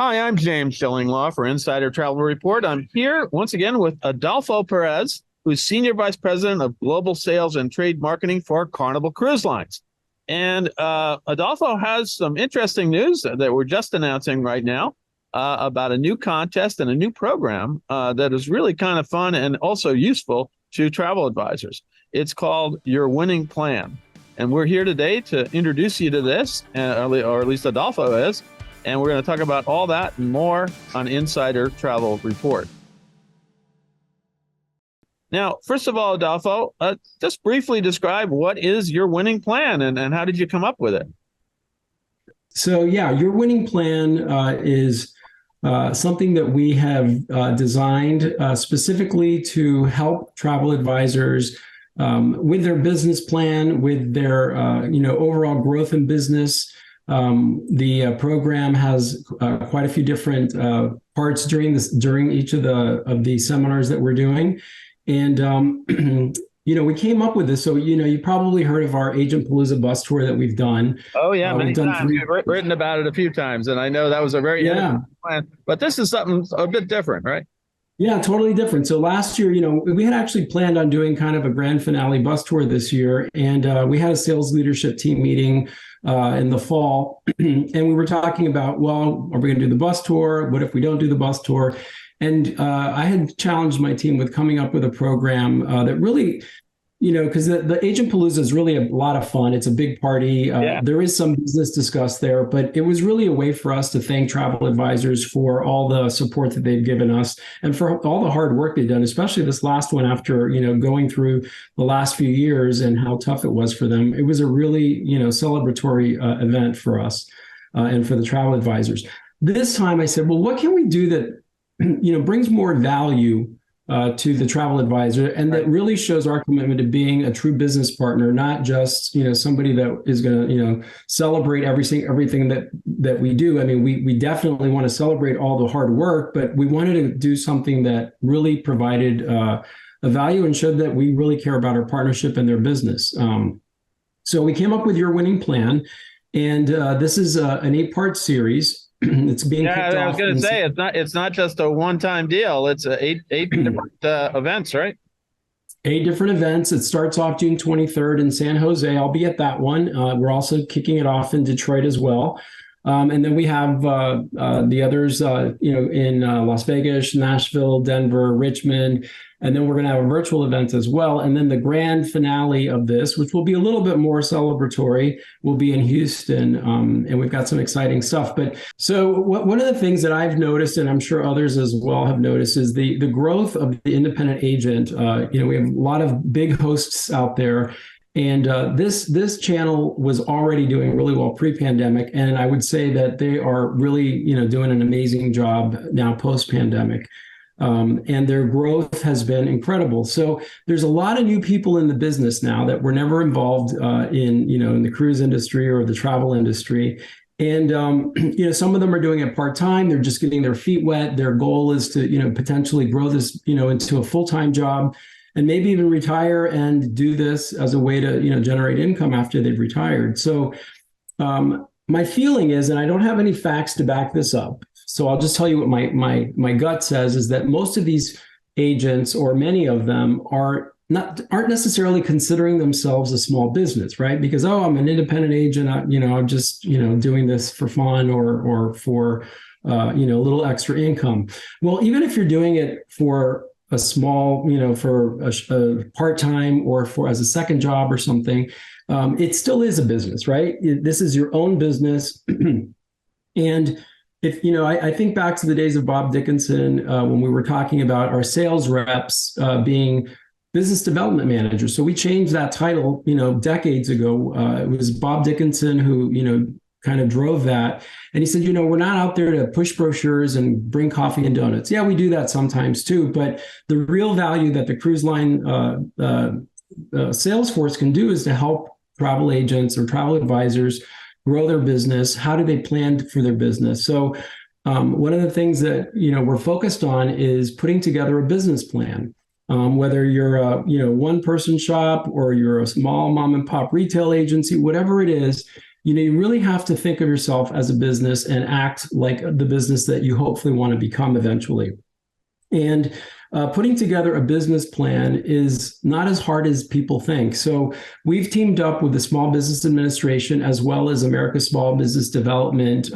Hi, I'm James Shillinglaw for Insider Travel Report. I'm here once again with Adolfo Perez, who's Senior Vice President of Global Sales and Trade Marketing for Carnival Cruise Lines. And Adolfo has some interesting news that we're just announcing right now about a new contest and a new program that is really kind of fun and also useful to travel advisors. It's called Your Winning Plan. And we're here today to introduce you to this, or at least Adolfo is. And we're going to talk about all that and more on Insider Travel Report. Now, first of all, Adolfo, just briefly describe what is your winning plan and how did you come up with it? So, your winning plan is something that we have designed specifically to help travel advisors with their business plan, with their overall growth in business. The program has quite a few different parts during each of the seminars that we're doing, and we came up with this. So you probably heard of our Agent Palooza bus tour that we've done. Oh yeah, many times. We've written about it a few times, and I know that was a very interesting plan. But this is something a bit different, right? Yeah, totally different. So last year, we had actually planned on doing kind of a grand finale bus tour this year, and we had a sales leadership team meeting in the fall, and we were talking about, well, are we going to do the bus tour? What if we don't do the bus tour? And I had challenged my team with coming up with a program that really, because the Agent Palooza is really a lot of fun. It's a big party. There is some business discussed there, but it was really a way for us to thank travel advisors for all the support that they've given us and for all the hard work they've done, especially this last one after, going through the last few years and how tough it was for them. It was a really, celebratory event for us and for the travel advisors. This time I said, well, what can we do that, brings more value to the travel advisor, and that really shows our commitment to being a true business partner, not just somebody that is going to celebrate everything that we do. I mean, we definitely want to celebrate all the hard work, but we wanted to do something that really provided a value and showed that we really care about our partnership and their business. So we came up with Your Winning Plan, and this is an 8-part series. It's being kicked off. I was going to say it's not just a one-time deal. It's eight different events, right? 8 different events. It starts off June 23rd in San Jose. I'll be at that one. We're also kicking it off in Detroit as well. And then we have the others, in Las Vegas, Nashville, Denver, Richmond. And then we're going to have a virtual event as well. And then the grand finale of this, which will be a little bit more celebratory, will be in Houston. And we've got some exciting stuff. But so one of the things that I've noticed, and I'm sure others as well have noticed, is the growth of the independent agent. We have a lot of big hosts out there. And this channel was already doing really well pre-pandemic. And I would say that they are really, doing an amazing job now post-pandemic. And their growth has been incredible. So there's a lot of new people in the business now that were never involved in the cruise industry or the travel industry. And, some of them are doing it part-time. They're just getting their feet wet. Their goal is to, potentially grow this, into a full-time job and maybe even retire and do this as a way to, generate income after they've retired. So my feeling is, and I don't have any facts to back this up, so I'll just tell you what my gut says, is that most of these agents, or many of them, aren't necessarily considering themselves a small business, right? Because, I'm an independent agent, I'm just, doing this for fun or for, a little extra income. Well, even if you're doing it for a small, for a part-time or for as a second job or something, it still is a business, right? This is your own business. And if, I think back to the days of Bob Dickinson, when we were talking about our sales reps being business development managers. So we changed that title, decades ago. It was Bob Dickinson who, kind of drove that. And he said, we're not out there to push brochures and bring coffee and donuts. Yeah, we do that sometimes too. But the real value that the cruise line sales force can do is to help travel agents or travel advisors grow their business. How do they plan for their business? So one of the things that, we're focused on is putting together a business plan. Whether you're a one-person shop or you're a small mom and pop retail agency, whatever it is, you really have to think of yourself as a business and act like the business that you hopefully want to become eventually. And putting together a business plan is not as hard as people think. So we've teamed up with the Small Business Administration as well as America's Small Business Development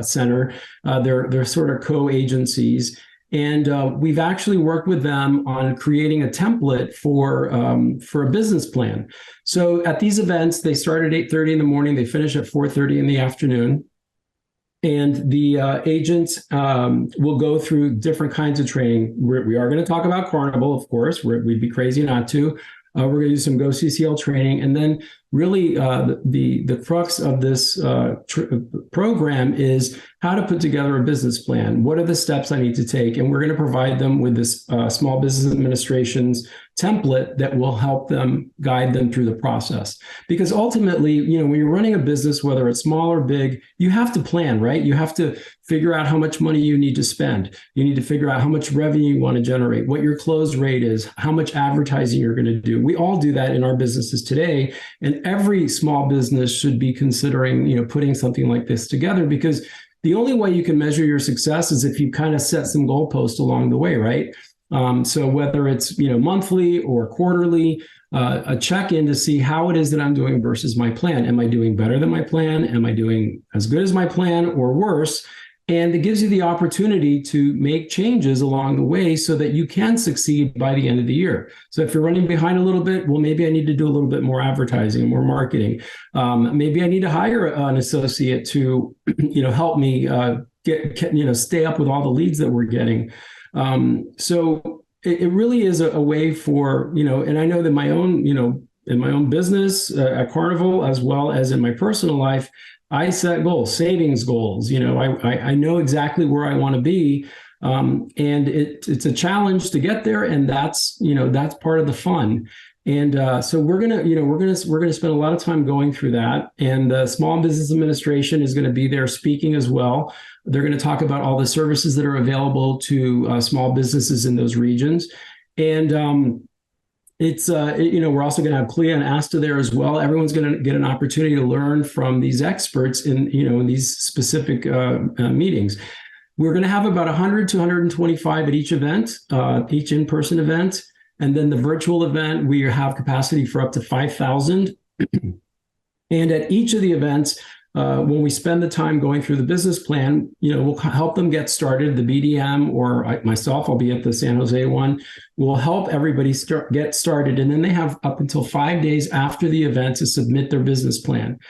Center. They're sort of co-agencies. And we've actually worked with them on creating a template for a business plan. So at these events, they start at 8:30 in the morning, they finish at 4:30 in the afternoon. And the agents will go through different kinds of training. We are going to talk about Carnival, of course. We'd be crazy not to. We're going to do some Go CCL training. And then really the crux of this program is how to put together a business plan. What are the steps I need to take? And we're going to provide them with this Small Business Administration's template that will help them guide them through the process. Because ultimately, when you're running a business, whether it's small or big, you have to plan, right? You have to figure out how much money you need to spend. You need to figure out how much revenue you want to generate, what your close rate is, how much advertising you're going to do. We all do that in our businesses today. And every small business should be considering, putting something like this together, because the only way you can measure your success is if you kind of set some goalposts along the way, right? So whether it's, monthly or quarterly, a check-in to see how it is that I'm doing versus my plan. Am I doing better than my plan? Am I doing as good as my plan or worse? And it gives you the opportunity to make changes along the way so that you can succeed by the end of the year. So if you're running behind a little bit, well, maybe I need to do a little bit more advertising, more marketing. Maybe I need to hire an associate to, help me stay up with all the leads that we're getting. So it really is a way for, and I know that my own, in my own business at Carnival, as well as in my personal life, I set goals, savings goals. I know exactly where I want to be, and it's a challenge to get there, and that's part of the fun. And so we're gonna spend a lot of time going through that. And the Small Business Administration is going to be there speaking as well. They're going to talk about all the services that are available to small businesses in those regions, and we're also going to have Clea and Asta there as well. Everyone's going to get an opportunity to learn from these experts in these specific meetings. We're going to have about 100 to 125 at each event, each in-person event. And then the virtual event, we have capacity for up to 5,000. And at each of the events, when we spend the time going through the business plan, we'll help them get started. The BDM or myself, I'll be at the San Jose one, will help everybody get started. And then they have up until 5 days after the event to submit their business plan.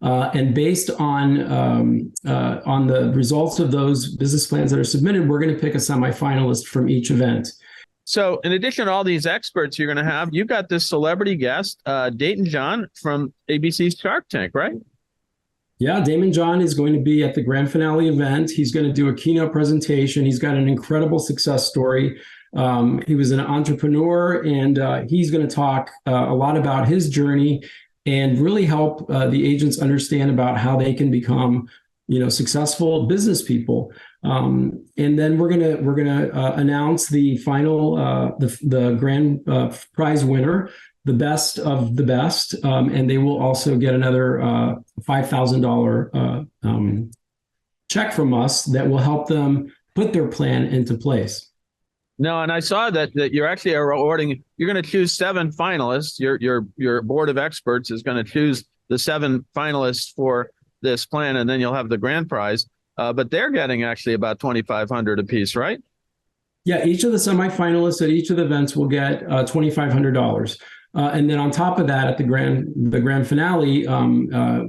And based on the results of those business plans that are submitted, we're going to pick a semifinalist from each event. So in addition to all these experts you're going to have, you've got this celebrity guest, Dayton John from ABC's Shark Tank, right? Yeah, Damon John is going to be at the grand finale event. He's going to do a keynote presentation. He's got an incredible success story. He was an entrepreneur, and he's going to talk a lot about his journey and really help the agents understand about how they can become, successful business people. And then we're gonna announce the final the grand prize winner, the best of the best, and they will also get another $5,000 check from us that will help them put their plan into place. No, and I saw that you're actually awarding. You're going to choose 7 finalists. Your board of experts is going to choose the 7 finalists for this plan, and then you'll have the grand prize. But they're getting actually about $2,500 apiece, right? Yeah, each of the semifinalists at each of the events will get $2,500. And then on top of that, at the grand finale,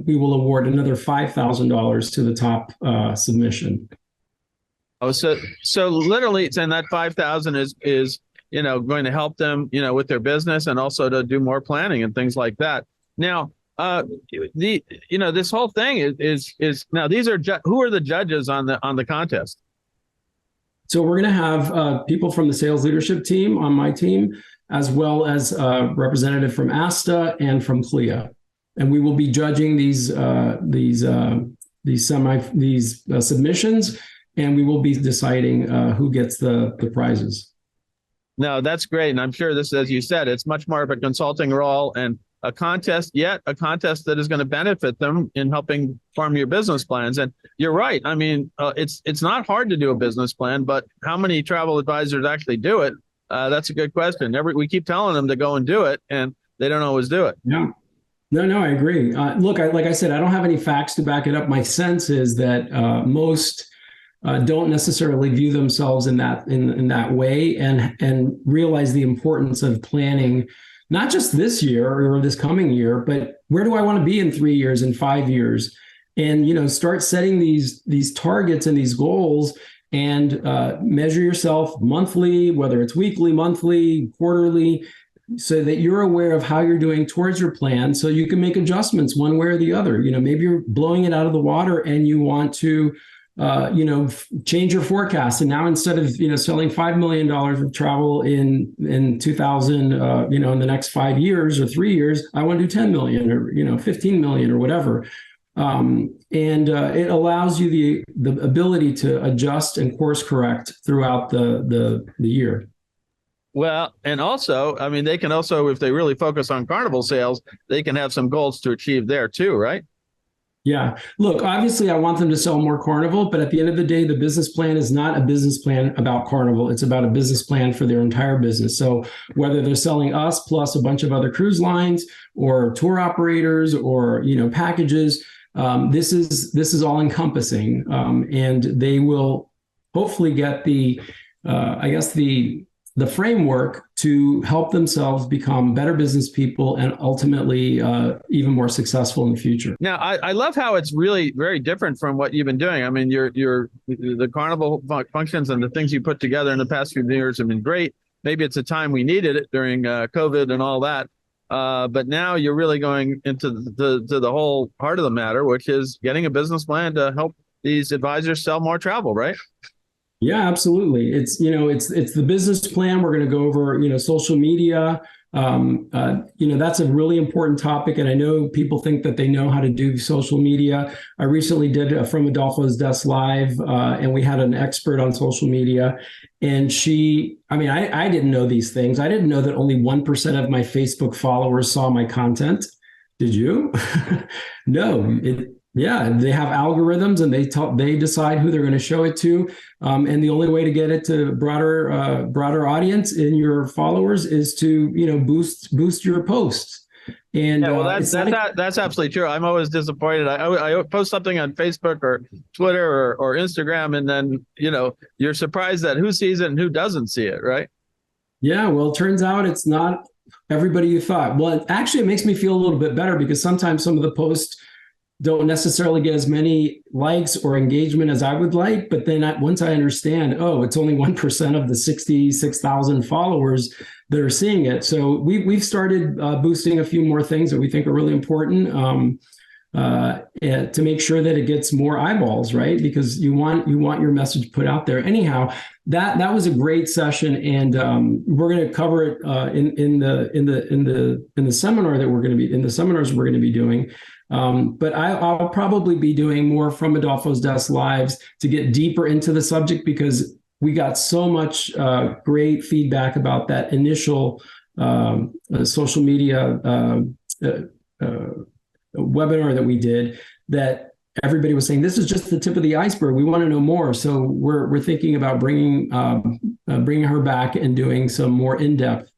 we will award another $5,000 to the top submission. Oh, so literally, it's in that 5,000 is going to help them with their business and also to do more planning and things like that. Now, this whole thing is now these are who are the judges on the contest? So we're going to have people from the sales leadership team on my team, as well as a representative from Asta and from Clea, and we will be judging these submissions, and we will be deciding who gets the prizes. No, that's great, and I'm sure this, as you said, it's much more of a consulting role, and a contest, yet a contest that is going to benefit them in helping farm your business plans. And you're right. I mean, it's not hard to do a business plan, but how many travel advisors actually do it? That's a good question. We keep telling them to go and do it, and they don't always do it. Yeah. No, I agree. Look, like I said, I don't have any facts to back it up. My sense is that most don't necessarily view themselves in that way, and realize the importance of planning, not just this year or this coming year, but where do I want to be in 3 years and 5 years, and start setting these targets and these goals, and measure yourself monthly, whether it's weekly, monthly, quarterly, so that you're aware of how you're doing towards your plan, so you can make adjustments one way or the other. Maybe you're blowing it out of the water and you want to change your forecast. And now instead of, selling $5 million of travel in 2000, in the next 5 years or 3 years, I want to do 10 million or, 15 million or whatever. It allows you the ability to adjust and course correct throughout the year. Well, and also, I mean, they can also, if they really focus on Carnival sales, they can have some goals to achieve there too, right? Yeah. Look, obviously I want them to sell more Carnival, but at the end of the day, the business plan is not a business plan about Carnival. It's about a business plan for their entire business. So whether they're selling us plus a bunch of other cruise lines or tour operators or, packages, this is all encompassing. And they will hopefully get the framework to help themselves become better business people and ultimately even more successful in the future. Now, I love how it's really very different from what you've been doing. I mean, the Carnival functions and the things you put together in the past few years have been great. Maybe it's a time we needed it during COVID and all that. But now you're really going into the whole heart of the matter, which is getting a business plan to help these advisors sell more travel, right? Yeah, absolutely. It's the business plan. We're going to go over, social media. That's a really important topic. And I know people think that they know how to do social media. I recently did From Adolfo's Desk Live, and we had an expert on social media. And I didn't know these things. I didn't know that only 1% of my Facebook followers saw my content. Did you? No. Yeah, they have algorithms, and they decide who they're going to show it to, and the only way to get it to broader audience in your followers is to boost your posts. And yeah, well, that's absolutely true. I'm always disappointed. I post something on Facebook or Twitter or Instagram, and then you're surprised at who sees it and who doesn't see it, right? Yeah, well, it turns out it's not everybody you thought. Well, actually, it makes me feel a little bit better, because sometimes some of the posts don't necessarily get as many likes or engagement as I would like. But then once I understand, it's only 1% of the 66,000 followers that are seeing it. So we've started boosting a few more things that we think are really important to make sure that it gets more eyeballs, right? Because you want your message put out there. Anyhow, that was a great session, and we're going to cover it in the seminar that we're going to be in the seminars we're going to be doing. But I'll probably be doing more From Adolfo's Desk Lives to get deeper into the subject, because we got so much great feedback about that initial social media webinar that we did, that everybody was saying, this is just the tip of the iceberg. We want to know more. So we're thinking about bringing her back and doing some more in-depth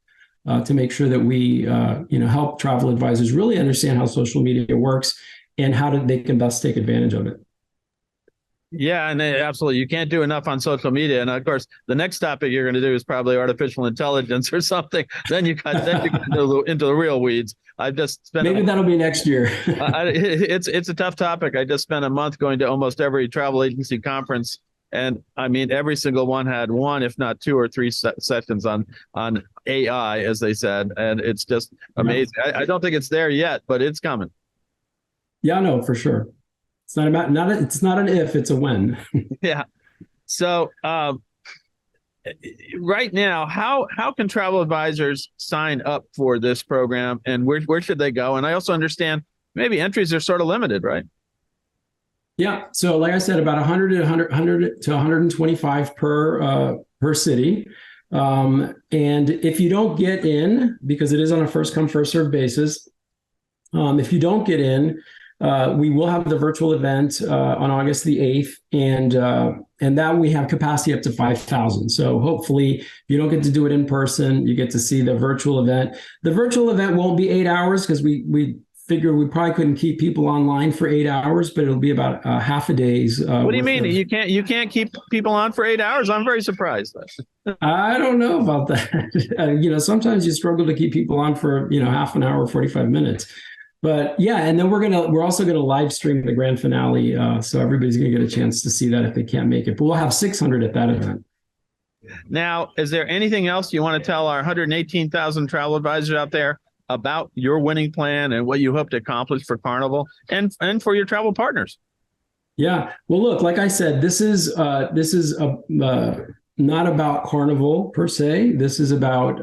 to make sure that we help travel advisors really understand how social media works and how they can best take advantage of it. Yeah, and absolutely. You can't do enough on social media. And of course, the next topic you're going to do is probably artificial intelligence or something. Then you got into the real weeds. I've just spent that'll be next year. It's a tough topic. I just spent a month going to almost every travel agency conference. And I mean, every single one had one, if not two or three sessions on AI, as they said. And it's just amazing. Yeah. I don't think it's there yet, but it's coming. Yeah, no, for sure. It's it's not an if, it's a when. Yeah. So right now, how can travel advisors sign up for this program, and where should they go? And I also understand maybe entries are sort of limited, right? Yeah. So like I said, about 100 to 125 per city. And if you don't get in, because it is on a first come, first served basis, If you don't get in, we will have the virtual event on August the 8th, and that we have capacity up to 5,000. So hopefully, if you don't get to do it in person, you get to see the virtual event. The virtual event won't be 8 hours because we figure we probably couldn't keep people online for 8 hours, but it'll be about half a day's. What do you mean? You can't keep people on for 8 hours? I'm very surprised. I don't know about that. Sometimes you struggle to keep people on for half an hour, 45 minutes. But yeah, and then we're also gonna live stream the grand finale, so everybody's gonna get a chance to see that if they can't make it. But we'll have 600 at that event. Now, is there anything else you want to tell our 118,000 travel advisors out there about your winning plan and what you hope to accomplish for Carnival and for your travel partners? Yeah, well, look, like I said, this is not about Carnival per se. This is about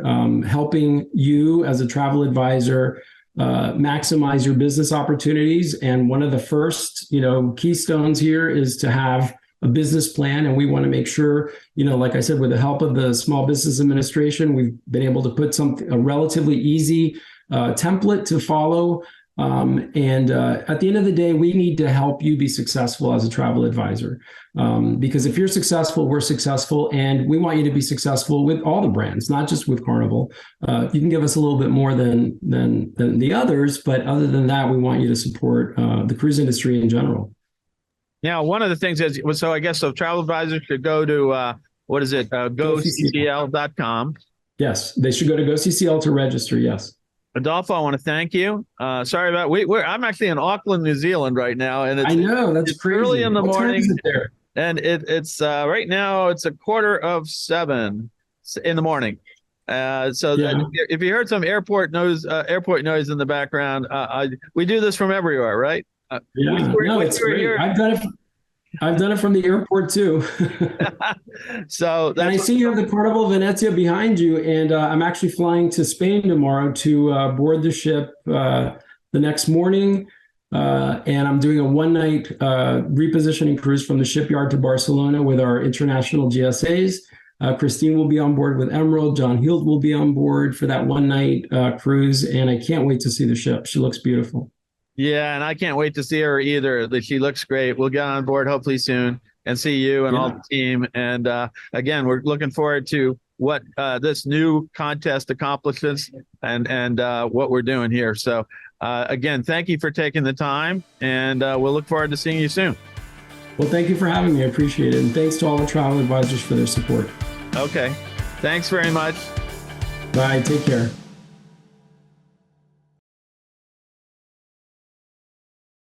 helping you as a travel advisor maximize your business opportunities. And one of the first, keystones here is to have a business plan. And we want to make sure, like I said, with the help of the Small Business Administration, we've been able to put a relatively easy template to follow. And at the end of the day, we need to help you be successful as a travel advisor. Because if you're successful, we're successful, and we want you to be successful with all the brands, not just with Carnival. You can give us a little bit more than the others, but other than that, we want you to support the cruise industry in general. Now, one of the things is, so I guess travel advisors could go to, goccl.com. Yes, they should go to GoCCL to register, yes. Adolfo, I want to thank you. Sorry about I'm actually in Auckland, New Zealand right now, and I know that's crazy. Early in the morning. Time is it there? And it's right now it's 6:45 in the morning. If you heard some airport noise in the background, we do this from everywhere, right? It's great. Here. I've done it from the airport too. So and I see you have the Carnival Venezia behind you, and I'm actually flying to Spain tomorrow to board the ship the next morning. And I'm doing a one-night repositioning cruise from the shipyard to Barcelona with our international GSAs. Christine will be on board with Emerald. John Hield will be on board for that one-night cruise, and I can't wait to see the ship. She looks beautiful. Yeah, and I can't wait to see her either. She looks great. We'll get on board hopefully soon and see you and all the team. And again, we're looking forward to what this new contest accomplishes and what we're doing here. So again, thank you for taking the time, and we'll look forward to seeing you soon. Well, thank you for having me. I appreciate it. And thanks to all the travel advisors for their support. Okay. Thanks very much. Bye. Take care.